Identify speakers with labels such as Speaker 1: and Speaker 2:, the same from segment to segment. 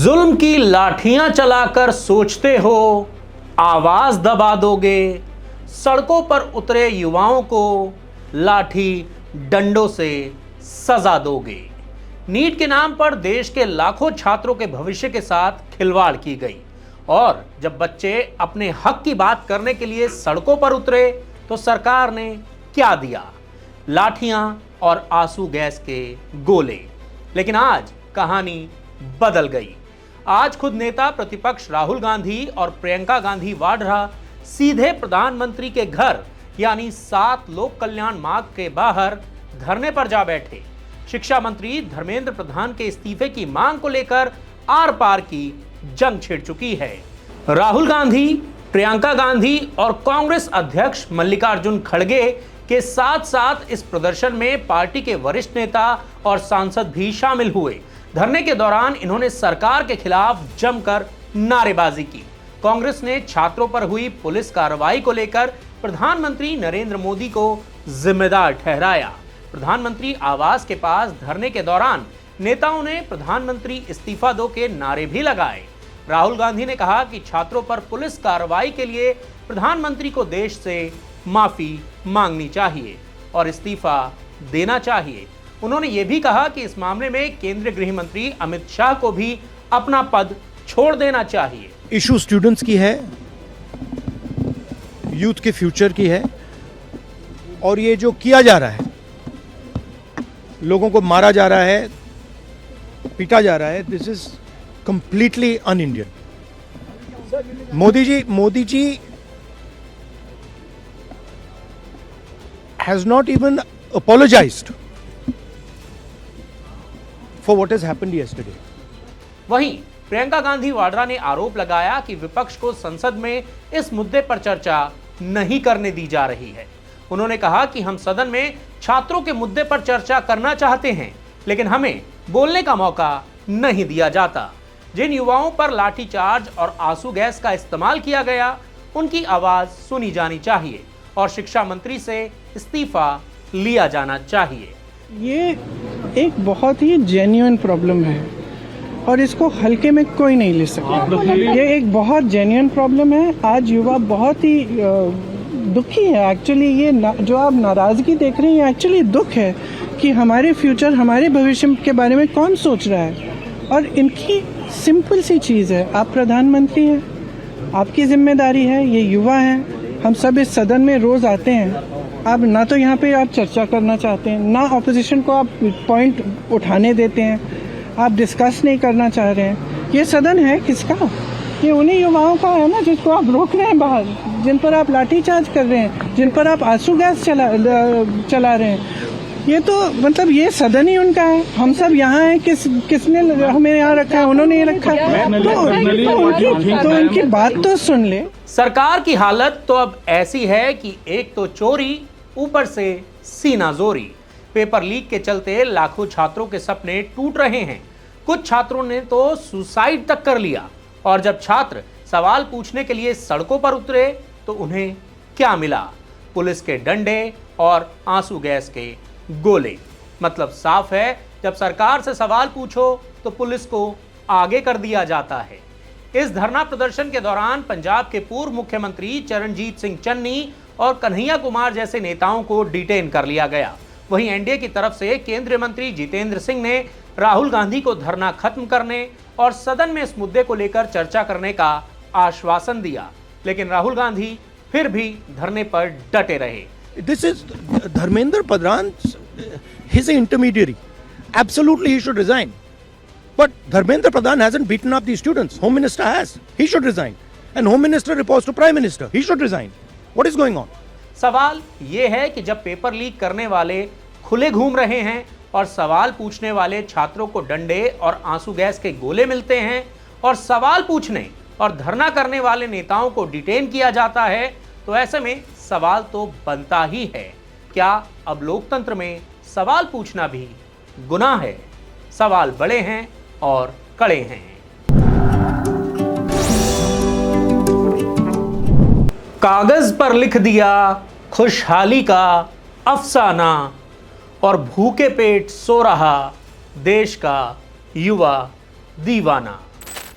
Speaker 1: जुल्म की लाठियां चलाकर सोचते हो आवाज दबा दोगे। सड़कों पर उतरे युवाओं को लाठी डंडों से सजा दोगे। नीट के नाम पर देश के लाखों छात्रों के भविष्य के साथ खिलवाड़ की गई और जब बच्चे अपने हक की बात करने के लिए सड़कों पर उतरे तो सरकार ने क्या दिया? लाठियां और आंसू गैस के गोले। लेकिन आज कहानी बदल गई। आज खुद नेता प्रतिपक्ष राहुल गांधी और प्रियंका गांधी वाड्रा सीधे प्रधानमंत्री के घर यानी 7 लोक कल्याण मार्ग के बाहर धरने पर जा बैठे। शिक्षा मंत्री धर्मेंद्र प्रधान के इस्तीफे की मांग को लेकर आर पार की जंग छिड़ चुकी है। राहुल गांधी, प्रियंका गांधी और कांग्रेस अध्यक्ष मल्लिकार्जुन खड़गे के साथ साथ इस प्रदर्शन में पार्टी के वरिष्ठ नेता और सांसद भी शामिल हुए। धरने के दौरान इन्होंने सरकार के खिलाफ जमकर नारेबाजी की। कांग्रेस ने छात्रों पर हुई पुलिस कार्रवाई को लेकर प्रधानमंत्री नरेंद्र मोदी को जिम्मेदार ठहराया। प्रधानमंत्री आवास के पास धरने के दौरान नेताओं ने प्रधानमंत्री इस्तीफा दो के नारे भी लगाए। राहुल गांधी ने कहा कि छात्रों पर पुलिस कार्रवाई के लिए प्रधानमंत्री को देश से माफी मांगनी चाहिए और इस्तीफा देना चाहिए। उन्होंने ये भी कहा कि इस मामले में केंद्रीय गृह मंत्री अमित शाह को भी अपना पद छोड़ देना चाहिए।
Speaker 2: इशू स्टूडेंट्स की है, यूथ के फ्यूचर की है और ये जो किया जा रहा है, लोगों को मारा जा रहा है, पीटा जा रहा है, this is completely un Indian. Modi ji has not even apologized for what has happened yesterday.
Speaker 1: वहीं प्रियंका गांधी वाड्रा ने आरोप लगाया कि विपक्ष को संसद में इस मुद्दे पर चर्चा नहीं करने दी जा रही है। उन्होंने कहा कि हम सदन में छात्रों के मुद्दे पर चर्चा करना चाहते हैं, लेकिन हमें बोलने का मौका नहीं दिया जाता। जिन युवाओं पर लाठीचार्ज और आंसू गैस का इस्तेमाल किया गया, उनकी आवाज सुनी जानी चाहिए और शिक्षा मंत्री से इस्तीफा लिया जाना चाहिए।
Speaker 3: ये एक बहुत ही जेन्युइन प्रॉब्लम है और इसको हल्के में कोई नहीं ले सकता। ये एक बहुत जेन्युइन प्रॉब्लम है। आज युवा बहुत ही दुखी है। एक्चुअली ये जो आप नाराज़गी देख रहे हैं, एक्चुअली दुख है कि हमारे फ्यूचर, हमारे भविष्य के बारे में कौन सोच रहा है। और इनकी सिंपल सी चीज़ है, आप प्रधानमंत्री हैं, आपकी जिम्मेदारी है, ये युवा हैं। हम सब इस सदन में रोज़ आते हैं। आप ना तो यहाँ पे आप चर्चा करना चाहते हैं, ना ऑपोजिशन को आप पॉइंट उठाने देते हैं, आप डिस्कस नहीं करना चाह रहे हैं। ये सदन है किसका? ये उन्हीं युवाओं का है ना जिसको आप रोक रहे हैं बाहर, जिन पर आप लाठीचार्ज कर रहे हैं, जिन पर आप आंसू गैस चला रहे हैं। ये तो मतलब ये सदन ही उनका है। हम सब यहाँ हैं, किसने हमें यहाँ रखा है? उन्होंने ही रखा है। तो इनकी बात तो सुन ले।
Speaker 1: सरकार की हालत तो अब ऐसी है कि एक तो चोरी, ऊपर से सीना जोरी। पेपर लीक के चलते लाखों छात्रों के सपने टूट रहे हैं। कुछ छात्रों ने तो सुसाइड तक कर लिया। और जब छात्र सवाल पूछने के लिए सड़कों पर उतरे तो उन्हें क्या मिला? पुलिस के डंडे और आंसू गैस के गोले। मतलब साफ है, जब सरकार से सवाल पूछो तो पुलिस को आगे कर दिया जाता है। इस धरना प्रदर्शन के दौरान पंजाब के पूर्व मुख्यमंत्री चरणजीत सिंह चन्नी और कन्हैया कुमार जैसे नेताओं को डिटेन कर लिया गया। वहीं एनडीए की तरफ से केंद्रीय मंत्री जितेंद्र सिंह ने राहुल गांधी को धरना खत्म करने और सदन में इस मुद्दे को लेकर चर्चा करने का आश्वासन दिया, लेकिन राहुल गांधी फिर भी धरने पर डटे रहे।
Speaker 2: This is Dharmendra Pradhan, he's an intermediary. Absolutely he should resign. But Dharmendra Pradhan hasn't beaten up these students. Home Minister has. He should resign. And Home Minister reports to Prime Minister. He should resign. What is going on?
Speaker 1: सवाल ये है कि जब paper leak करने वाले खुले घूम रहे हैं और सवाल पूछने वाले छात्रों को डंडे और आंसू गैस के गोले मिलते हैं और सवाल पूछने और धरना करने वाले नेताओं को डिटेन किया जाता है, तो ऐसे में सवाल तो बनता ही है, क्या अब लोकतंत्र में सवाल पूछना भी गुनाह है? सवाल बड़े हैं और कड़े हैं। कागज पर लिख दिया खुशहाली का अफसाना और भूखे पेट सो रहा देश का युवा दीवाना।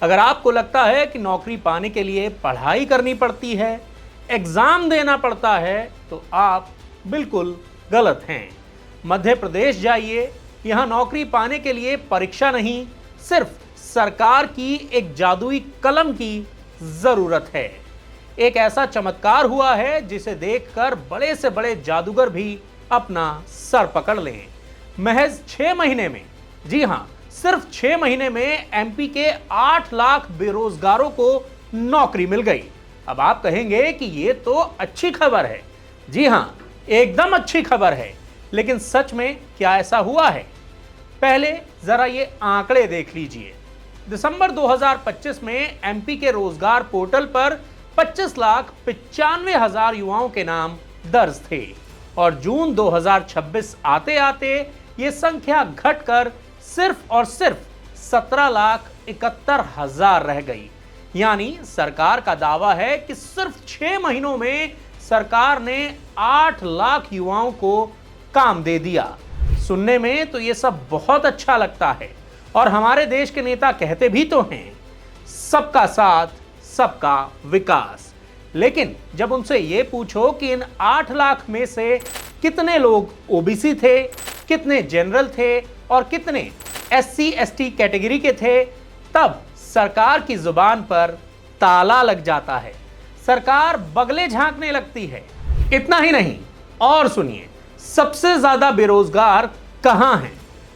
Speaker 1: अगर आपको लगता है कि नौकरी पाने के लिए पढ़ाई करनी पड़ती है, एग्जाम देना पड़ता है, तो आप बिल्कुल गलत हैं। मध्य प्रदेश जाइए, यहां नौकरी पाने के लिए परीक्षा नहीं, सिर्फ सरकार की एक जादुई कलम की जरूरत है। एक ऐसा चमत्कार हुआ है जिसे देखकर बड़े से बड़े जादूगर भी अपना सर पकड़ लें। महज 6 महीने में, जी हां, सिर्फ 6 महीने में एमपी के 8 लाख बेरोजगारों को नौकरी मिल गई। अब आप कहेंगे कि ये तो अच्छी खबर है। जी हां, एकदम अच्छी खबर है, लेकिन सच में क्या ऐसा हुआ है? पहले जरा ये आंकड़े देख लीजिए। दिसंबर 2025 में एमपी के रोजगार पोर्टल पर 25,95,000 युवाओं के नाम दर्ज थे और जून 2026 आते आते ये संख्या घटकर सिर्फ और सिर्फ 17,71,000 रह गई। यानी सरकार का दावा है कि सिर्फ 6 महीनों में सरकार ने 8 लाख युवाओं को काम दे दिया। सुनने में तो ये सब बहुत अच्छा लगता है और हमारे देश के नेता कहते भी तो हैं, सबका साथ सबका विकास। लेकिन जब उनसे ये पूछो कि इन 8 लाख में से कितने लोग ओबीसी थे, कितने जनरल थे और कितने एससी एसटी कैटेगरी के थे, तब सरकार की जुबान पर ताला लग जाता है। सरकार बगले झांकने लगती है। इतना ही नहीं, और सुनिए, सबसे ज्यादा बेरोजगार कहां हैं?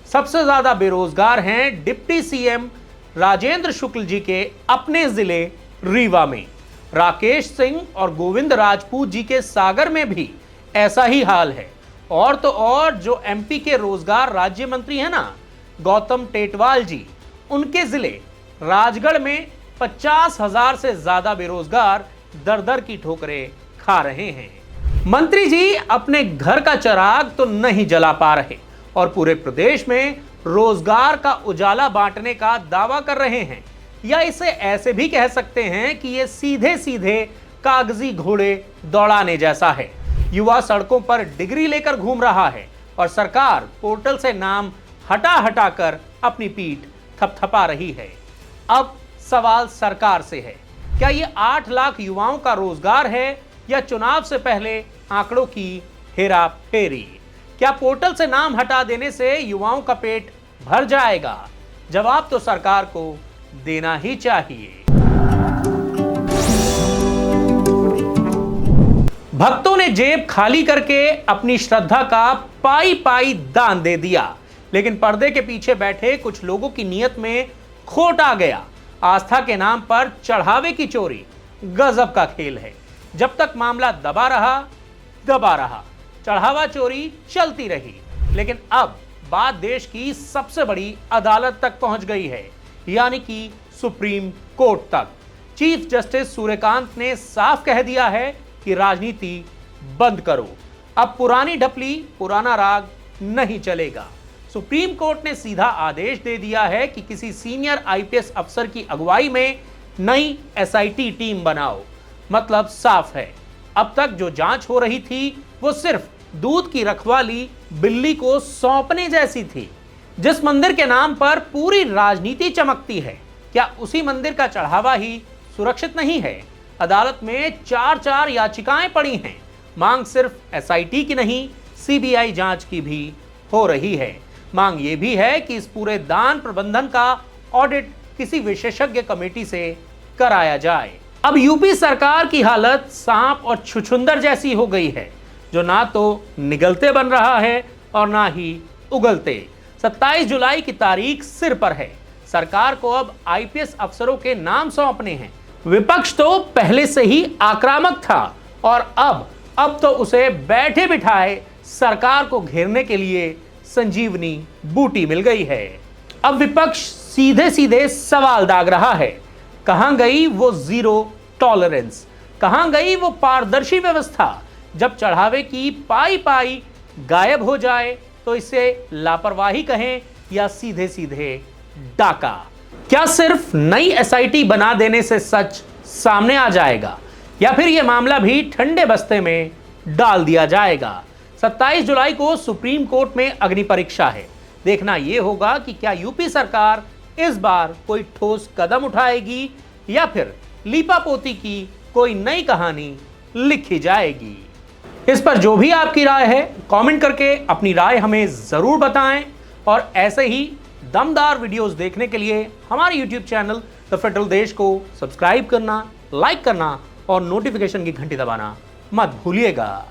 Speaker 1: सबसे ज्यादा बेरोजगार हैं डिप्टी सीएम राजेंद्र शुक्ल जी के अपने जिले रीवा में। राकेश सिंह और गोविंद राजपूत जी के सागर में भी ऐसा ही हाल है। और तो और जो एमपी के रोजगार राज्य मंत्री हैं ना, गौतम टेटवाल जी, उनके जिले राजगढ़ में 50,000 से ज्यादा बेरोजगार दर दर की ठोकरें खा रहे हैं। मंत्री जी अपने घर का चिराग तो नहीं जला पा रहे और पूरे प्रदेश में रोजगार का उजाला बांटने का दावा कर रहे हैं, या इसे ऐसे भी कह सकते हैं कि ये सीधे सीधे कागजी घोड़े दौड़ाने जैसा है। युवा सड़कों पर डिग्री लेकर घूम रहा है और सरकार पोर्टल से नाम हटा हटा कर अपनी पीठ थपथपा रही है। अब सवाल सरकार से है, क्या ये 8 लाख युवाओं का रोजगार है या चुनाव से पहले आंकड़ों की हेरा फेरी? क्या पोर्टल से नाम हटा देने से युवाओं का पेट भर जाएगा? जवाब तो सरकार को देना ही चाहिए। भक्तों ने जेब खाली करके अपनी श्रद्धा का पाई पाई दान दे दिया, लेकिन पर्दे के पीछे बैठे कुछ लोगों की नीयत में खोट आ गया। आस्था के नाम पर चढ़ावे की चोरी गजब का खेल है। जब तक मामला दबा रहा, चढ़ावा चोरी चलती रही, लेकिन अब बात देश की सबसे बड़ी अदालत तक पहुंच गई है, यानी कि सुप्रीम कोर्ट तक। चीफ जस्टिस सूर्यकांत ने साफ कह दिया है कि राजनीति बंद करो, अब पुरानी ढपली पुराना राग नहीं चलेगा। सुप्रीम कोर्ट ने सीधा आदेश दे दिया है कि किसी सीनियर आईपीएस अफसर की अगुवाई में नई एसआईटी टीम बनाओ। मतलब साफ है, अब तक जो जांच हो रही थी वो सिर्फ दूध की रखवाली बिल्ली को सौंपने जैसी थी। जिस मंदिर के नाम पर पूरी राजनीति चमकती है, क्या उसी मंदिर का चढ़ावा ही सुरक्षित नहीं है? अदालत में 4 याचिकाएं पड़ी हैं। मांग सिर्फ एसआईटी की नहीं, सीबीआई जांच की भी हो रही है। मांग ये भी है कि इस पूरे दान प्रबंधन का ऑडिट किसी विशेषज्ञ कमेटी से कराया जाए। अब यूपी सरकार की हालत सांप और छुछुंदर जैसी हो गई है, जो ना तो निगलते बन रहा है और ना ही उगलते। 27 जुलाई की तारीख सिर पर है। सरकार को अब आईपीएस अफसरों के नाम सौंपने हैं। विपक्ष तो पहले से ही आक्रामक था और अब तो उसे बैठे बिठाए सरकार को घेरने के लिए संजीवनी बूटी मिल गई है। अब विपक्ष सीधे सीधे सवाल दाग रहा है, कहां गई वो जीरो टॉलरेंस, कहां गई वो पारदर्शी व्यवस्था? जब चढ़ावे की पाई पाई गायब हो जाए तो इसे लापरवाही कहें या सीधे सीधे डाका? क्या सिर्फ नई एसआईटी बना देने से सच सामने आ जाएगा या फिर यह मामला भी ठंडे बस्ते में डाल दिया जाएगा? 27 जुलाई को सुप्रीम कोर्ट में अग्नि परीक्षा है। देखना यह होगा कि क्या यूपी सरकार इस बार कोई ठोस कदम उठाएगी या फिर लीपापोती की कोई नई कहानी लिखी जाएगी। इस पर जो भी आपकी राय है कमेंट करके अपनी राय हमें जरूर बताएं और ऐसे ही दमदार वीडियोस देखने के लिए हमारे YouTube चैनल द फेडरल देश को सब्सक्राइब करना, लाइक करना और नोटिफिकेशन की घंटी दबाना मत भूलिएगा।